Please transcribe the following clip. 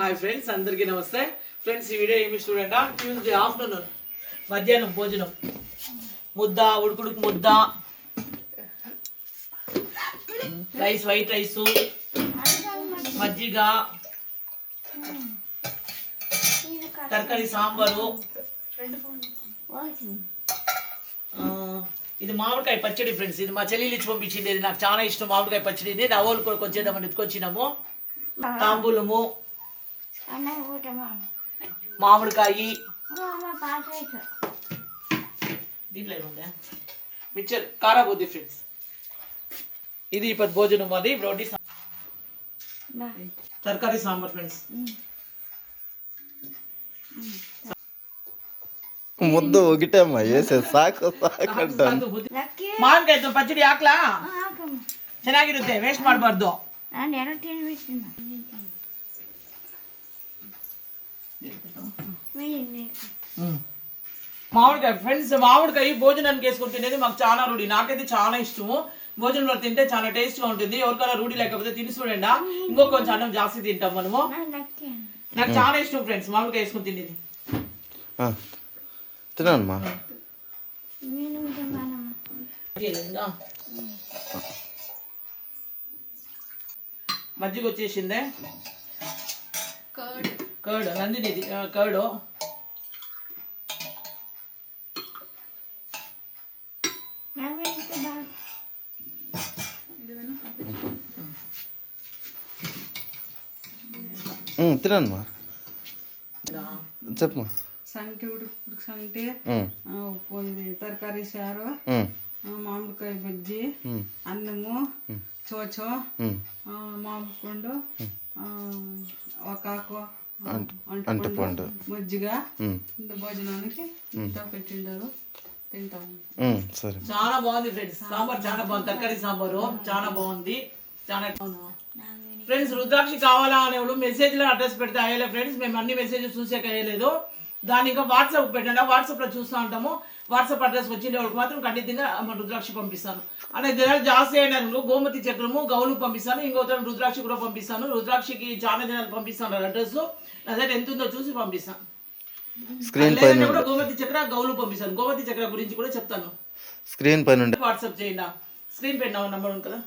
Hi friends, అందరికీ నమస్తే. Friends, ఈ వీడియో ఏమి స్టూడెంట్ ట్యూస్డే ఆఫ్టర్నూన్ మధ్యాహ్నం భోజనం ముద్ద, ఉడుకుడుకు ముద్ద, రైస్, వైట్ రైస్, మజ్జిగ, తరకారీ, సాంబారు, ఇది మామిడికాయ పచ్చడి. ఫ్రెండ్స్, ఇది మా చెల్లెలు ఇచ్చి పంపించింది. ఇది నాకు చాలా ఇష్టం మామిడికాయ పచ్చడి. ఇది నవ్వులు కూడా వచ్చేద్దామని ఎత్తుకొచ్చినాము. తాంబూలము, మామిడికాయ, దీంట్లో ఏముందా మిక్చర్, కారా బుద్ధి. ఫ్రెండ్స్, ఇది ఇప్పుడు భోజనం. అది రోటీ, తరకారీ, సాంబార్. ఫ్రెండ్స్, ముద్దు ఒకటేమ్మా వేసే సాకు ಮಾವಿನಕಾಯಿ ಪಚ್ಚಡಿ ಹಾಕ್ಲಾ? ಚೆನ್ನಾಗಿರುತ್ತೆ, ವೇಸ್ಟ್ ಮಾಡಬಾರ್ದು. మామిడికాయ. ఫ్రెండ్స్, మామిడికాయ భోజనానికి వేసుకొని తినేది మాకు చాలా రూఢి. నాకైతే చాలా ఇష్టము. భోజనంలో తింటే చాలా టేస్ట్ గా ఉంటుంది. ఎవరికైనా రూఢి లేకపోతే తిని చూడండి. ఇంకో కొంచెం అన్నం జాస్తి తింటాం మనము. నాకు చాలా ఇష్టం ఫ్రెండ్స్ మామిడికాయ వేసుకొని తినేది. తినమ్మా. మజ్జిగ వచ్చేసిందే. Curd Nandini, curd. తినమ్మా, చెప్పమ్మా. సంగటి, ఉడుకు సంగటి, తరకారీ చారు, మామిడికాయ బజ్జి, అన్నము, చోచో, మామిడి పండు, ఒకాకు, అంటుపండు, మజ్జిగ. ఇంత భోజనానికి ఇంత పెట్టిండారు, తింటాము. సరే, చాలా బాగుంది ఫ్రెండ్స్. సాంబార్ చాలా బాగుంది. తరకారీ సాంబారు చాలా బాగుంది. చాలా ఫ్రెండ్స్, రుద్రాక్షి కావాలా అనేవాళ్ళు మెసేజ్లో అడ్రస్ పెడితే అయ్యలే ఫ్రెండ్స్. మేము అన్ని మెసేజెస్ చూసాక అయ్యలేదు. దాన్ని ఇంకా వాట్సాప్ పెట్టండి. వాట్సాప్లో చూస్తూ ఉంటాము. వాట్సాప్ అడ్రస్ వచ్చిన వాళ్ళకి మాత్రం ఖచ్చితంగా రుద్రాక్షి పంపిస్తాను. అలాగే జాస్తి అయిన గోమతి చక్రము, గౌలు పంపిస్తాను. ఇంకొక రుద్రాక్షి కూడా పంపిస్తాను. రుద్రాక్షికి చాలా దినాలు పంపిస్తాను అడ్రస్. నా దగ్గర ఎంత ఉందో చూసి పంపిస్తాను. కూడా గోమతి చక్ర, గౌలు పంపిస్తాను. గోమతి చక్ర గురించి కూడా చెప్తాను. స్క్రీన్ పైన వాట్సాప్ చేయండి. స్క్రీన్ పైన నంబర్ ఉంది కదా.